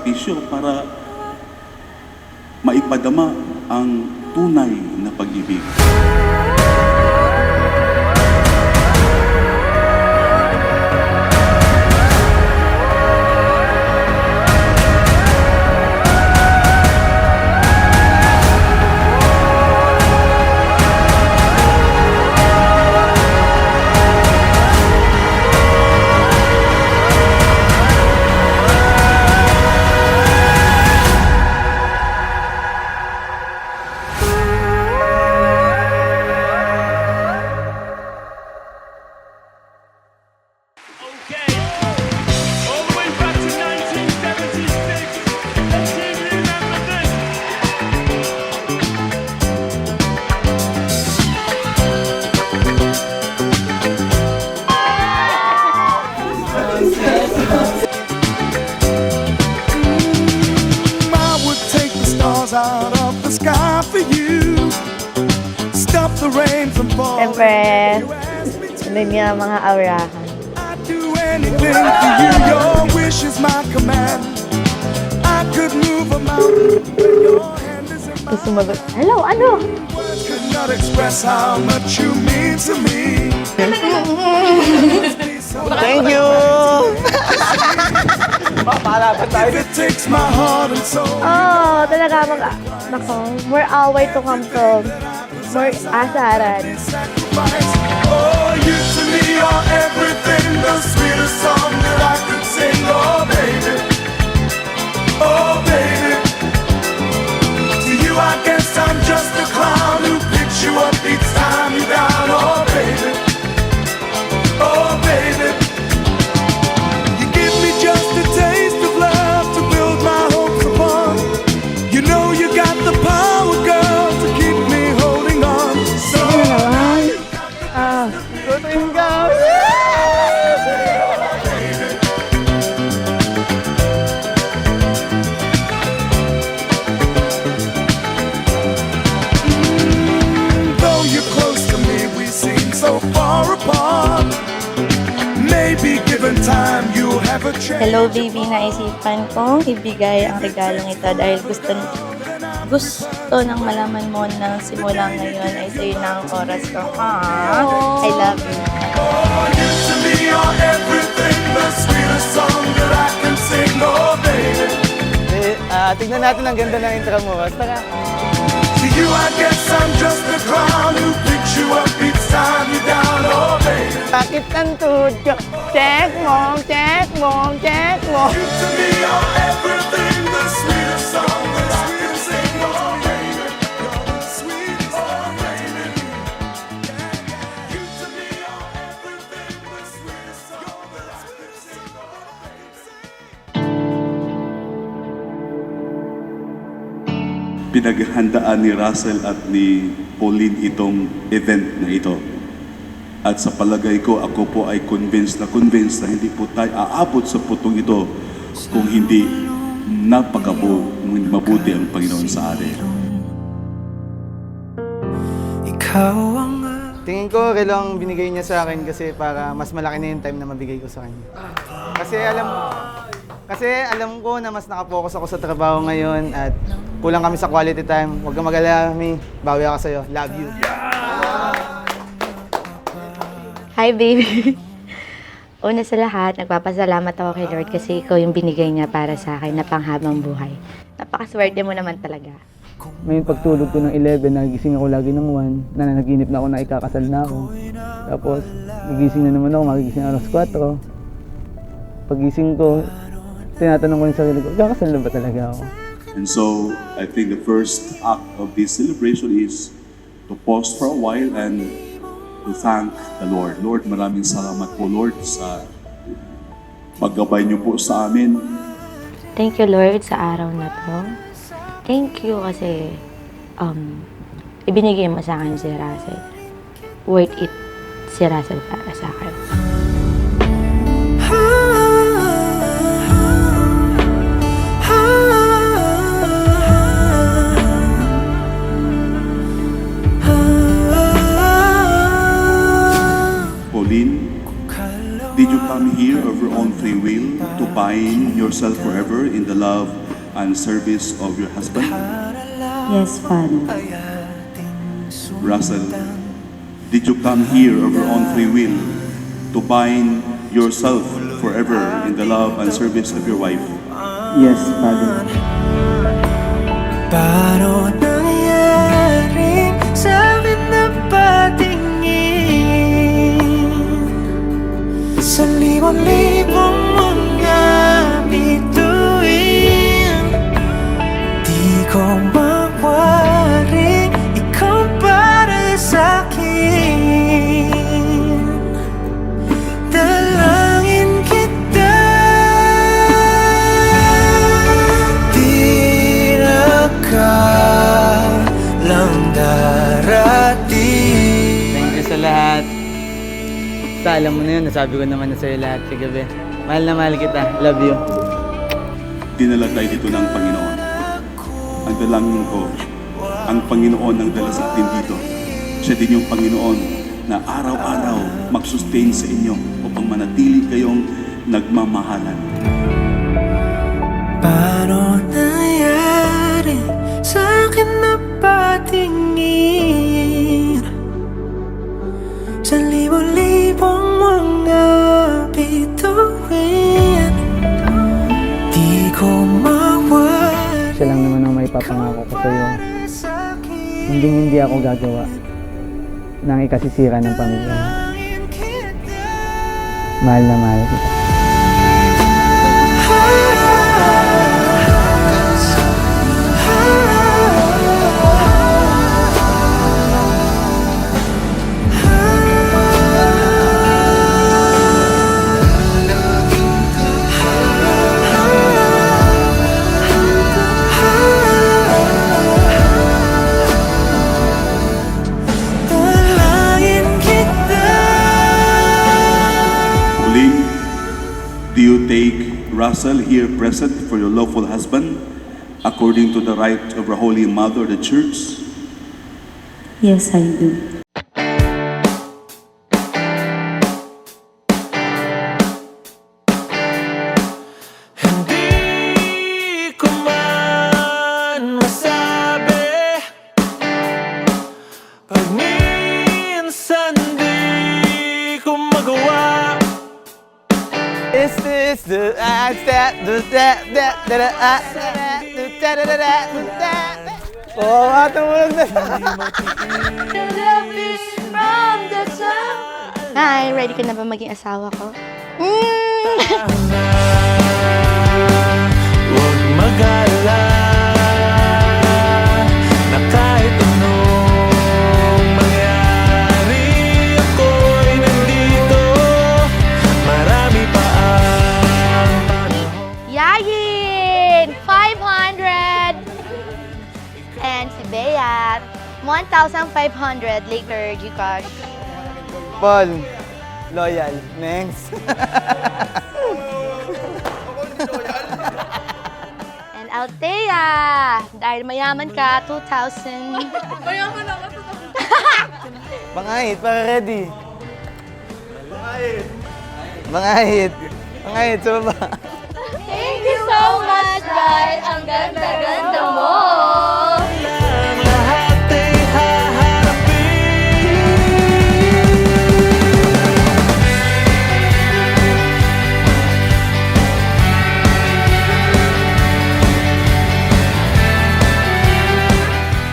sakripisyo para maipadama ang tunay na pag-ibig. All the way back to 1976. Let's see if you remember this. I would take the stars out of the sky for you. Stop the rain from falling. Siyempre, ano niya mga aurahan. I'd do anything for you. Your wish is my command. I could move a mountain when your hand is in Tapos mine. sumagot, hello, ano? Words could not express how much you mean to me. Thank you! If it takes my heart and soul. Oh, talaga nako, more away to come from, more asaran. Sacrifice. Oh, you to me are everything, the sweetest song that I could sing. Oh, baby. Oh, baby. To you, I guess I'm just a clown who picks you up each time you're down. Oh, baby. Oh, baby. You give me just a taste of love to build my hopes upon. You know you got the power, girl, to keep me holding on. So Tutuin ka! though you're close to me, we seem so far apart. Maybe given time, you'll have a chance. Hello baby, naisipan kong ibigay ang regalong ito dahil gusto nang malaman mo na simula ngayon ay sa'yo na ang oras ko. I love you. Oh, you to me are everything, the sweetest song that I can sing. Oh, baby. Tignan natin ang ganda ng intro mo. Tara. To you, I guess I'm just a clown who picks you up each time you're down. Oh, baby. Sakit ng tuhod ko. Check mo, check mo, check mo. You to me are everything, the sweetest song that I can sing. Oh, baby. You're the sweetest, oh, baby. You to me are everything, the sweetest song that I can sing. Pinaghandaan ni Russell at ni Pauline itong event na ito. At sa palagay ko, ako po ay convinced na hindi po tayo aabot sa putong ito kung hindi mabuti ang Panginoon sa atin. Tingin ko, relo ang binigay niya sa akin kasi para mas malaki na yung time na mabigay ko sa kanya. Kasi alam ko na mas nakapokus ako sa trabaho ngayon at kulang kami sa quality time. Huwag kang mag-alala, Mi. Bawi ako sa'yo. Love you. Hi baby. Una sa lahat, nagpapasalamat ako kay Lord kasi ikaw yung binigay niya para sa akin na panghabang buhay. Napakaswerte mo naman talaga. Ngayon pagtulog ko ng 11, nagising ako lagi ng 1. Nananaginip na ako na ikakasal na ako. Tapos, nagising na naman ako, magigising alas 4. Pagising ko, tinatanong ko yung sarili ko, ikakasal na ba talaga ako? And so, I think the first act of this celebration is to pause for a while and to thank the Lord. Lord, maraming salamat po, Lord, sa paggabay niyo po sa amin. Thank you Lord sa araw na to. Thank you kasi ibinigay mo sa akin si Russell. Worth it si Russell para sa akin. Did you come here of your own free will to bind yourself forever in the love and service of your husband? Yes, Father. Russell, did you come here of your own free will to bind yourself forever in the love and service of your wife? Yes, Father. Paano nangyari sa amin na patingin sa libon-libong mga bituin? Di ko mawari, ikaw para sa'kin. Dalangin kita, di na ka lang darating. Thank you sa lahat. Basta alam mo na yun, nasabi ko naman na sa'yo lahat kagabi. Mahal na mahal kita. Love you. Dinala tayo dito ng Panginoon. Ang dalangin ko, ang Panginoon ang dala sa atin dito. Siya din yung Panginoon na araw-araw mag-sustain sa inyo upang manatili kayong nagmamahalan. Paano nangyari sa akin na patingin sa libo-libong mga bituin? Di ko mawari Siya lang naman ang may papangako ko sa'yo. sa'kin. Hindi ako gagawa ng ikasisira ng pamilya. Mahal na mahal kita. Dalangin kita. Pauline, do you take Russell here present for your lawful husband according to the right of our Holy Mother, the Church? Yes, I do. Hindi ko man masabi pag minsan di ko magawa. Is this the Oh, tumulog na. Hi, ready ka na ba maging asawa ko? Huwag mag-alala na kahit anong mangyari, ako'y nandito. Marami pa ang panahon. Yayin! 500! And si Bea, 1,500 later, Gcash. Paul, loyal, thanks. And Althea, dahil mayaman ka, 2,000. Bangahit, para ready. Bangahit. Bangahit, sa baba. Thank you so much, Bride! Ang ganda-ganda mo! Ang lahat ay haharapin.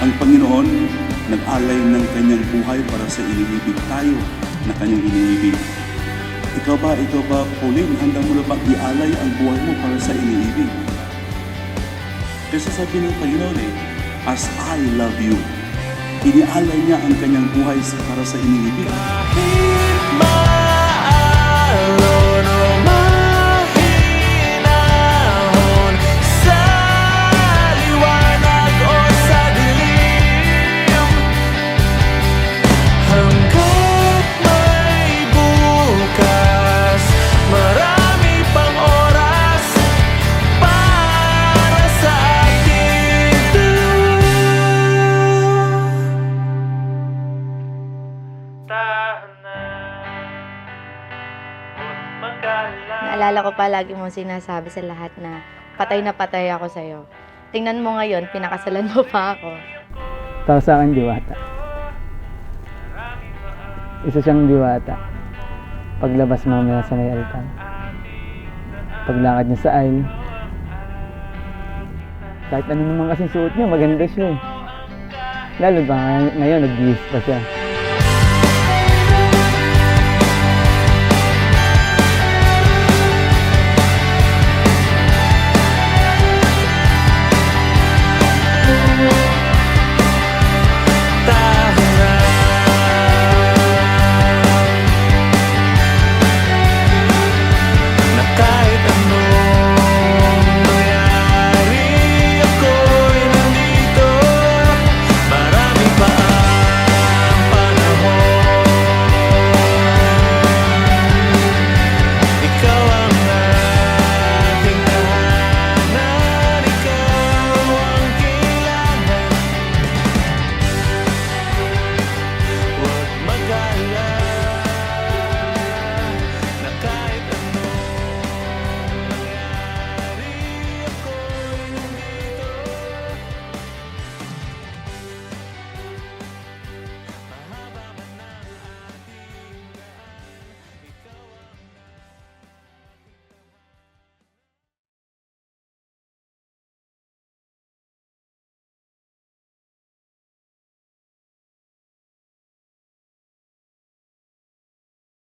Ang Panginoon nag-alay ng kanyang buhay para sa iniibig tayo na kanyang iniibig. Ikaw ba, Pauline, handa mo na bang ialay ang buhay mo para sa iniibig? Kasi sabi ng Panginoon as I love you, inialay niya ang kanyang buhay para sa iniibig. Kahit maalon o mahinahon, sa liwanag o sa dilim, hanggat may bukas, marami pang oras para sa atin. Tahanan. Naalala ko pa lagi mong sinasabi sa lahat na patay ako sa'yo. Tingnan mo ngayon, pinakasalan mo pa ako. Tao sa akin, diwata. Isa siyang diwata. Paglabas mamaya sa may altar. Paglakad niya sa aisle. Kahit ano naman kasing suot niya, maganda siya eh. Lalo ba ngayon, nag-gis pa siya.